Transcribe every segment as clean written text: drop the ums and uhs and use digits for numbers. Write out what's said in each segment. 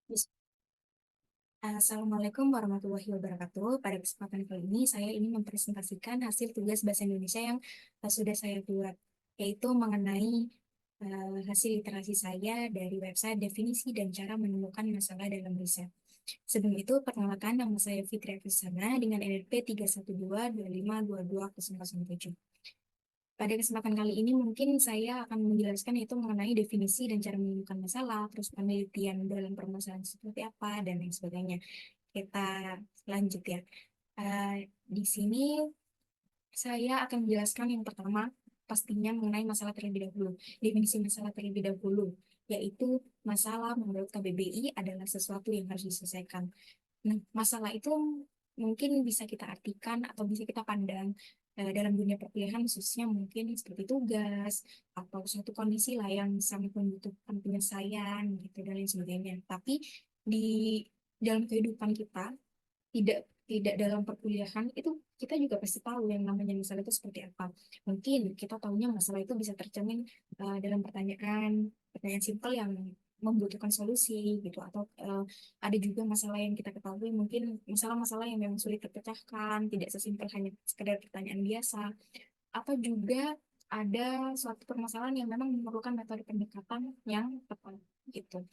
Bis- Assalamualaikum warahmatullahi wabarakatuh. Pada kesempatan kali ini, saya ingin mempresentasikan hasil tugas Bahasa Indonesia yang sudah saya buat, yaitu mengenai hasil literasi saya dari website definisi dan cara menemukan masalah dalam riset. Sebelum itu, perkenalkan nama saya Fitri Afisana dengan NRP 31225220007. Pada kesempatan kali ini mungkin saya akan menjelaskan itu mengenai definisi dan cara menemukan masalah, terus penelitian dalam permasalahan seperti apa, dan lain sebagainya. Kita lanjut ya. Eh, di sini saya akan menjelaskan yang pertama, pastinya mengenai masalah terlebih dahulu. Definisi masalah terlebih dahulu, yaitu masalah menurut KBBI adalah sesuatu yang harus diselesaikan. Nah, masalah itu mungkin bisa kita artikan atau bisa kita pandang dalam dunia perkuliahan khususnya mungkin seperti tugas atau suatu kondisi lah yang sangat membutuhkan penyelesaian gitu dan lain sebagainya. Tapi di dalam kehidupan kita tidak tidak dalam perkuliahan itu kita juga pasti tahu yang namanya masalah itu seperti apa. Mungkin kita tahunya masalah itu bisa tercermin dalam pertanyaan simpel yang membutuhkan solusi gitu atau ada juga masalah yang kita ketahui mungkin masalah-masalah yang memang sulit terpecahkan, tidak sesimpel hanya sekedar pertanyaan biasa atau juga ada suatu permasalahan yang memang memerlukan metode pendekatan yang tepat gitu.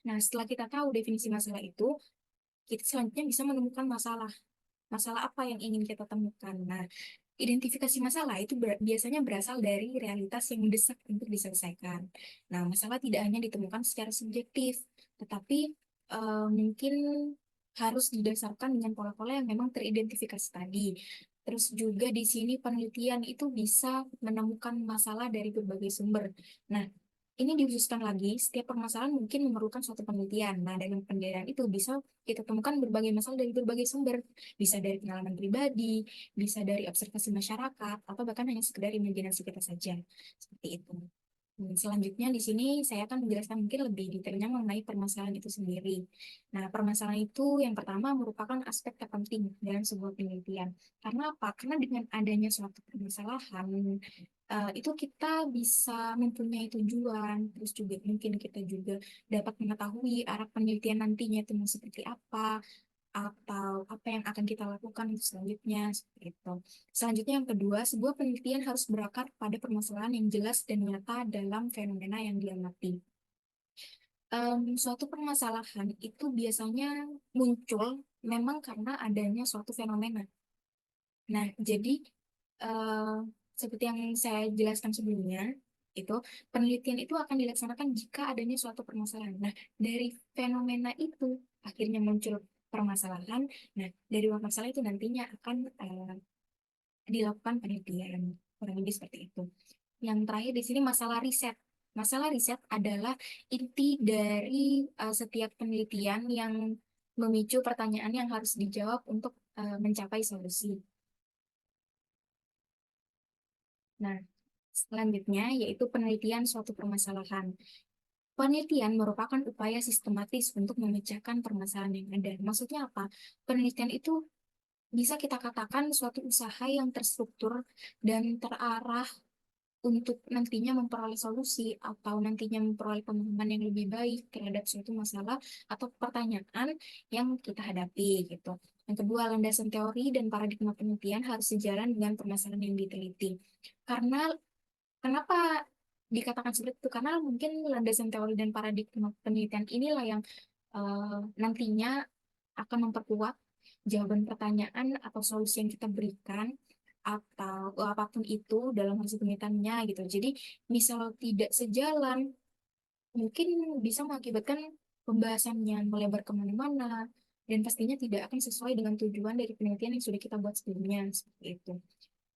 Nah, setelah kita tahu definisi masalah itu, kita selanjutnya bisa menemukan masalah. Masalah apa yang ingin kita temukan? Nah, identifikasi masalah itu biasanya berasal dari realitas yang mendesak untuk diselesaikan. Nah, masalah tidak hanya ditemukan secara subjektif, tetapi mungkin harus didasarkan dengan pola-pola yang memang teridentifikasi tadi. Terus juga di sini penelitian itu bisa menemukan masalah dari berbagai sumber. Nah, ini dikhususkan lagi, setiap permasalahan mungkin memerlukan suatu penelitian. Nah, dalam penelitian itu bisa kita temukan berbagai masalah dari berbagai sumber. Bisa dari pengalaman pribadi, bisa dari observasi masyarakat, atau bahkan hanya sekedar imajinasi kita saja. Seperti itu. Selanjutnya di sini saya akan menjelaskan mungkin lebih detailnya mengenai permasalahan itu sendiri. Nah, permasalahan itu yang pertama merupakan aspek terpenting dalam sebuah penelitian. Karena apa? Karena dengan adanya suatu permasalahan, itu kita bisa mempunyai tujuan, terus juga mungkin kita juga dapat mengetahui arah penelitian nantinya itu mau seperti apa, atau apa yang akan kita lakukan untuk selanjutnya seperti itu. Selanjutnya yang kedua, sebuah penelitian harus berakar pada permasalahan yang jelas dan nyata dalam fenomena yang diamati. Suatu permasalahan itu biasanya muncul memang karena adanya suatu fenomena. Nah, jadi eh, seperti yang saya jelaskan sebelumnya, itu penelitian itu akan dilaksanakan jika adanya suatu permasalahan. Nah, dari fenomena itu akhirnya muncul permasalahan. Nah, dari masalah itu nantinya akan dilakukan penelitian. Kurang lebih seperti itu. Yang terakhir di sini masalah riset. Masalah riset adalah inti dari setiap penelitian yang memicu pertanyaan yang harus dijawab untuk mencapai solusi. Nah, selanjutnya yaitu penelitian suatu permasalahan. Penelitian merupakan upaya sistematis untuk memecahkan permasalahan yang ada. Maksudnya apa? Penelitian itu bisa kita katakan suatu usaha yang terstruktur dan terarah untuk nantinya memperoleh solusi atau nantinya memperoleh pemahaman yang lebih baik terhadap suatu masalah atau pertanyaan yang kita hadapi gitu. Yang kedua, landasan teori dan paradigma penelitian harus sejalan dengan permasalahan yang diteliti. Karena kenapa dikatakan seperti itu? Karena mungkin landasan teori dan paradigma penelitian inilah yang nantinya akan memperkuat jawaban pertanyaan atau solusi yang kita berikan atau apapun itu dalam hasil penelitiannya gitu. Jadi misal tidak sejalan, mungkin bisa mengakibatkan pembahasannya melebar kemana-mana dan pastinya tidak akan sesuai dengan tujuan dari penelitian yang sudah kita buat sebelumnya seperti itu.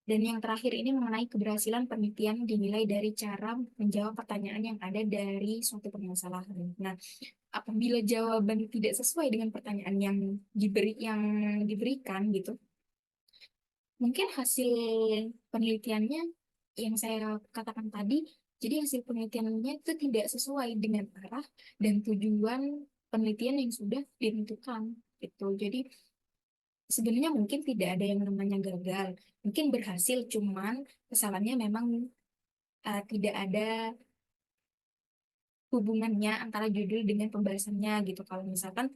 Dan yang terakhir ini mengenai keberhasilan penelitian dinilai dari cara menjawab pertanyaan yang ada dari suatu permasalahan. Nah, apabila jawaban tidak sesuai dengan pertanyaan yang diberikan gitu, mungkin hasil penelitiannya yang saya katakan tadi, jadi hasil penelitiannya itu tidak sesuai dengan arah dan tujuan penelitian yang sudah ditentukan gitu. Jadi sebenarnya mungkin tidak ada yang namanya gagal, mungkin berhasil, cuman kesalahannya memang tidak ada hubungannya antara judul dengan pembahasannya gitu. Kalau misalkan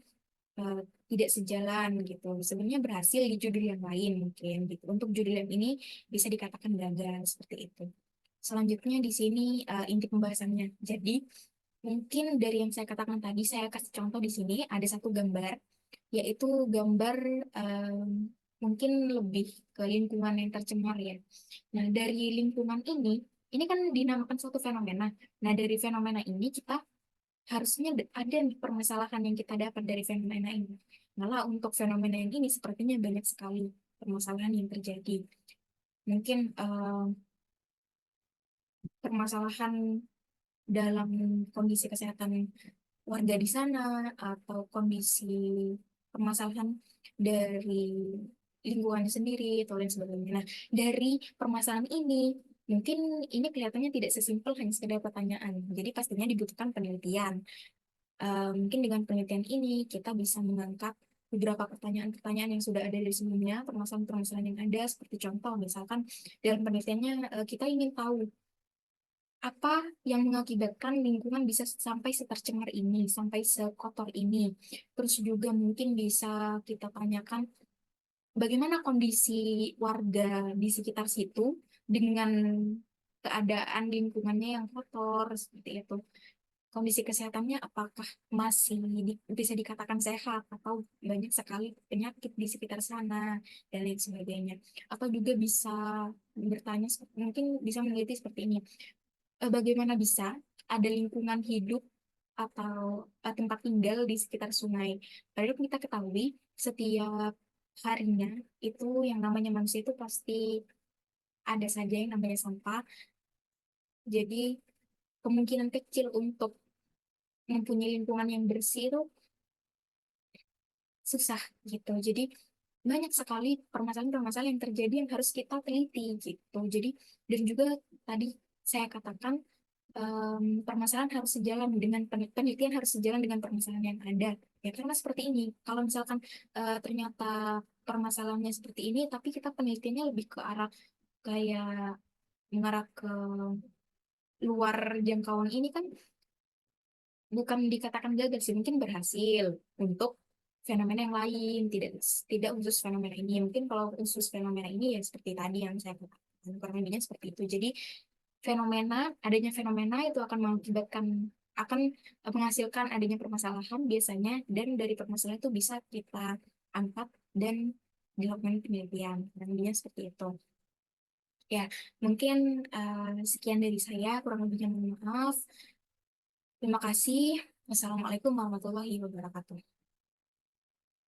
eh, tidak sejalan gitu. Sebenarnya berhasil di judul yang lain mungkin gitu. Untuk judul yang ini bisa dikatakan gagal seperti itu. Selanjutnya di sini inti pembahasannya. Jadi mungkin dari yang saya katakan tadi, saya kasih contoh di sini ada satu gambar, yaitu gambar mungkin lebih ke lingkungan yang tercemar ya. Nah, dari lingkungan ini kan dinamakan suatu fenomena. Nah, dari fenomena ini kita harusnya ada nih permasalahan yang kita dapat dari fenomena ini. Malah untuk fenomena yang ini sepertinya banyak sekali permasalahan yang terjadi. Mungkin permasalahan dalam kondisi kesehatan warga di sana atau kondisi permasalahan dari lingkungan sendiri atau lain sebagainya. Nah, dari permasalahan ini mungkin ini kelihatannya tidak sesimpel hanya sekedar pertanyaan. Jadi pastinya dibutuhkan penelitian. Mungkin dengan penelitian ini kita bisa mengangkat beberapa pertanyaan-pertanyaan yang sudah ada dari sebelumnya, permasalahan-permasalahan yang ada, seperti contoh, misalkan dalam penelitiannya kita ingin tahu apa yang mengakibatkan lingkungan bisa sampai setercemar ini, sampai sekotor ini. Terus juga mungkin bisa kita tanyakan bagaimana kondisi warga di sekitar situ dengan keadaan lingkungannya yang kotor, seperti itu. Kondisi kesehatannya apakah masih bisa dikatakan sehat atau banyak sekali penyakit di sekitar sana dan lain sebagainya. Atau juga bisa bertanya, mungkin bisa meneliti seperti ini. Bagaimana bisa ada lingkungan hidup atau tempat tinggal di sekitar sungai? Padahal kita ketahui setiap harinya itu yang namanya manusia itu pasti ada saja yang namanya sampah. Jadi kemungkinan kecil untuk mempunyai lingkungan yang bersih itu susah gitu. Jadi banyak sekali permasalahan-permasalahan yang terjadi yang harus kita teliti gitu. Jadi dan juga tadi saya katakan permasalahan harus sejalan dengan penelitian harus sejalan dengan permasalahan yang ada. Ya karena seperti ini. Kalau misalkan ternyata permasalahannya seperti ini, tapi kita penelitiannya lebih ke arah kayak mengarah ke luar jangkauan ini kan bukan dikatakan gagal sih, mungkin berhasil untuk fenomena yang lain, tidak tidak khusus fenomena ini. Mungkin kalau khusus fenomena ini ya seperti tadi yang saya katakan, kurang lebihnya seperti itu. Jadi adanya fenomena itu akan mengakibatkan akan menghasilkan adanya permasalahan biasanya, dan dari permasalahan itu bisa kita angkat dan dilakukan penelitian. Kurang lebihnya seperti itu. Ya, mungkin sekian dari saya, kurang lebihnya mohon maaf. Terima kasih. Wassalamualaikum warahmatullahi wabarakatuh.